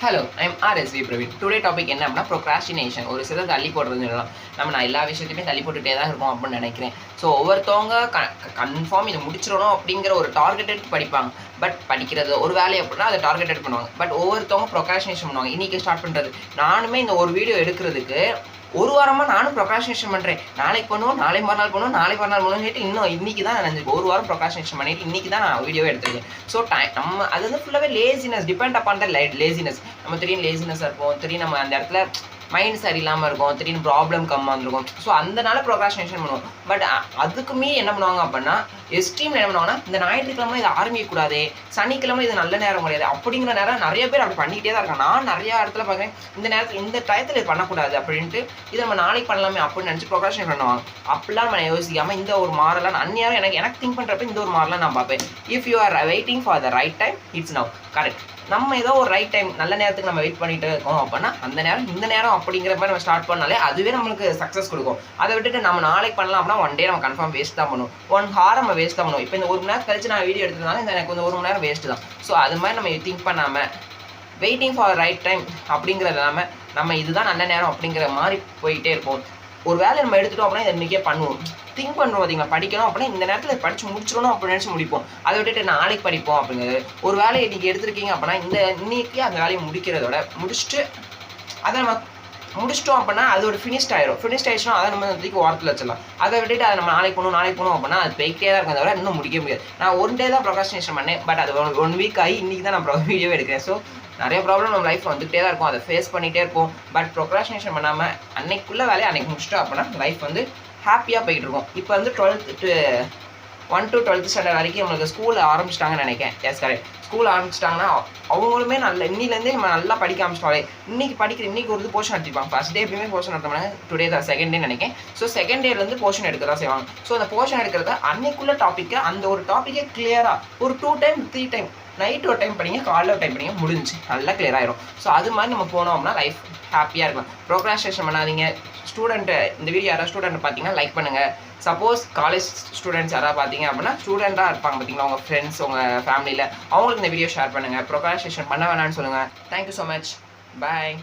Hello I'm RSV Praveen. Today topic என்ன அப்படின்னா procrastination. ஒரு சில தள்ளி போடுறதுன்னு சொல்லலாம். நான் எல்லா விஷயத்தையுமே தள்ளி போட்டுகிட்டே தான் இருக்கோம் அப்படின்னு நினைக்கிறேன். ஸோ ஒவ்வொருத்தவங்க கன்ஃபார்ம் இதை முடிச்சிடணும் அப்படிங்கிற ஒரு டார்கெட் எடுத்து படிப்பாங்க. பட் படிக்கிறது ஒரு வேலையை அப்படின்னா அதை டார்கெட் பண்ணுவாங்க. பட் ஒவ்வொருத்தவங்க ப்ரொக்ராஸ்டினேஷன் பண்ணுவாங்க. இன்றைக்கி ஸ்டார்ட் பண்ணுறது. நானுமே இந்த ஒரு வீடியோ எடுக்கிறதுக்கு ஒரு வாரமாக நானும் ப்ரொக்ராஸ்டினேஷன் பண்ணுறேன். நாளைக்கு பண்ணுவோம், நாளை மறுநாள் பண்ணுவோம், நாளைக்கு மறுநாள் பண்ணுவோம் சொல்லிட்டு இன்னும் இன்றைக்கி தான் நினைஞ்சிருக்கு. ஒரு வாரம் ப்ரொக்ராஸ்டினேஷன் பண்ணிட்டு இன்றைக்கி தான் நான் வீடியோவே எடுத்துருக்கேன். ஸோ நம்ம அது வந்து ஃபுல்லாகவே laziness, depend upon the laziness. நம்ம திடீர்னு லேசினஸாக இருப்போம், திடீர்னு நம்ம அந்த இடத்துல மைண்ட் சரியில்லாமல் இருக்கும், திடீர்னு ப்ராப்ளம் கம்மாக இருந்திருக்கும். ஸோ அதனால ப்ரொக்ராஸ்டினேஷன் பண்ணுவோம். பட் அதுக்குமே என்ன பண்ணுவாங்க அப்படின்னா, எஸ்ட்ரீமில் என்ன பண்ணுவாங்கன்னா, இந்த ஞாயிற்றுக்கிழமை இதை ஆரம்பிக்கக்கூடாது, சனிக்கிழமை இது நல்ல நேரம் கிடையாது அப்படிங்கிற நேரம் நிறைய பேர் அப்படி பண்ணிக்கிட்டே தான் இருக்காங்க. நான் நிறையா இடத்துல பார்க்குறேன், இந்த நேரத்தில் இந்த டயத்தில் இது பண்ணக்கூடாது அப்படின்ட்டு இதை நம்ம நாளைக்கு பண்ணலாமே அப்படின்னு நினச்சி ப்ரொக்ராஸ்டினேட் பண்ணுவாங்க. அப்படிலாம் நம்ம யோசிக்காமல் இந்த ஒரு மாறலாம் அந்நியாரம் எனக்கு திங்க் பண்ணுறப்ப இந்த ஒரு மாறலாம் நான் பார்ப்பேன். If you are waiting for the right time, it's now. Correct. நம்ம ஏதோ ஒரு ரைட் டைம் நல்ல நேரத்துக்கு நம்ம வெயிட் பண்ணிட்டு இருக்கோம் அப்படின்னா அந்த நேரம் இந்த நேரம் அப்படிங்கிற மாதிரி நம்ம ஸ்டார்ட் பண்ணாலே அதுவே நம்மளுக்கு சக்ஸஸ் கொடுக்கும். அதை விட்டுட்டு நம்ம நாளைக்கு பண்ணலாம் அப்படின்னா ஒன் டே நம்ம கன்ஃபார்ம் வேஸ்ட் தான் பண்ணுவோம். 1 hour நம்ம வேஸ்ட் தான் பண்ணுவோம். இப்போ இந்த 1 மணி நேரம் கழிச்சு நான் வீடியோ எடுத்ததுனால இந்த எனக்கு வந்து 1 மணி நேரம் வேஸ்ட்டு தான். ஸோ அது மாதிரி நம்ம திங்க் பண்ணாமல் வெயிட்டிங் ஃபார் ரைட் டைம் அப்படிங்கிறது இல்லாமல் நம்ம இதுதான் நல்ல நேரம் அப்படிங்கிற மாதிரி போயிட்டே இருப்போம். ஒரு வேலை நம்ம எடுத்துட்டோம் அப்படின்னா இதை இன்றைக்கே பண்ணுவோம். திங்க் பண்ணுறோம் பார்த்தீங்களா, படிக்கணும் அப்படின்னா இந்த நேரத்தில் படித்து முடிச்சிடணும் அப்படின்னு நினச்சி முடிப்போம். அதை விட்டுட்டு நாளைக்கு படிப்போம் அப்படிங்கிறது. ஒரு வேலையை இன்றைக்கி எடுத்துருக்கீங்க அப்படின்னா இன்றைக்கி அந்த வேலையை முடிக்கிறதோட முடிச்சுட்டு அதை நம்ம முடிச்சிட்டோம் அப்படின்னா அது ஒரு ஃபினிஷ்ட் ஆயிரும். ஃபினிஷ்ட் ஆயிடுச்சுன்னா அதை நம்ம தூக்கி வாரத்தில் வச்சிடலாம். அதை விட்டுட்டு அதை நம்ம நாளைக்கு போகணும் அப்படின்னா அது போய்கிட்டே தான் இருக்கும். தவிர இன்னும் முடிக்க முடியாது. நான் 1 day தான் ப்ரொக்ராஸ்டினேஷன் பண்ணேன். பட் அது 1 week ஆகி இன்றைக்கி தான் நான் வீடியோவே எடுக்கிறேன். ஸோ நிறைய ப்ராப்ளம் நம்ம லைஃப் வந்துகிட்டே தான் இருக்கும். அதை ஃபேஸ் பண்ணிகிட்டே இருப்போம். பட் ப்ரொக்ராஸ்டினேஷன் பண்ணாமல் அன்னைக்குள்ளே வேலையை அன்றைக்கி முடிச்சிட்டோம் அப்படின்னா லைஃப் வந்து ஹாப்பியாக போயிட்டு இருக்கும். இப்போ வந்து 1 to 12th ஸ்டாண்டர்ட் வரைக்கும் நம்மளுக்கு ஸ்கூல் ஆரம்பிச்சிட்டாங்கன்னு நினைக்கிறேன். Yes correct. ஸ்கூல் ஆரம்பிச்சிட்டாங்கன்னா அவங்களுமே இன்னிலேருந்தே நம்ம நல்லா படிக்க ஆரம்பிச்சிட்டாலே இன்றைக்கி ஒரு போர்ஷன் எடுத்துப்பாங்க. ஃபர்ஸ்ட் டே எப்பயுமே போர்ஷன் எடுத்தோம்னா டுடே தான் செகண்ட் டே நினைக்கிறேன். ஸோ செகண்ட் டேலேருந்து போர்ஷன் எடுக்க தான் செய்வாங்க. ஸோ அந்த போர்ஷன் எடுக்கிறத அன்னைக்குள்ள டாப்பிக்கை அந்த ஒரு டாப்பிக்கே கிளியராக ஒரு 2 time 3 time நைட் ஒரு டைம் படிங்க, காலைல ஒரு டைம் படிங்க, முடிஞ்சு நல்லா கிளியர் ஆயிரும். ஸோ அது மாதிரி நம்ம போனோம் அப்படின்னா லைஃப் ஹாப்பியாக இருக்கலாம். ப்ரோக்ராஸ்டினேஷன் பண்ணாதீங்க. ஸ்டூடெண்ட்டு இந்த வீடியோ யாராவது ஸ்டூடெண்ட் பார்த்தீங்கன்னா லைக் பண்ணுங்கள். சப்போஸ் காலேஜ் ஸ்டூடெண்ட்ஸ் யாராவது பார்த்தீங்க அப்படின்னா ஸ்டூடெண்ட்டாக இருப்பாங்க பார்த்தீங்களா, உங்கள் ஃப்ரெண்ட்ஸ் உங்கள் ஃபேமிலியில் அவங்களுக்கு இந்த வீடியோ ஷேர் பண்ணுங்கள். ப்ரோக்ராஸ்டினேஷன் பண்ண வேணான்னு சொல்லுங்கள். Thank you so much. பாய்.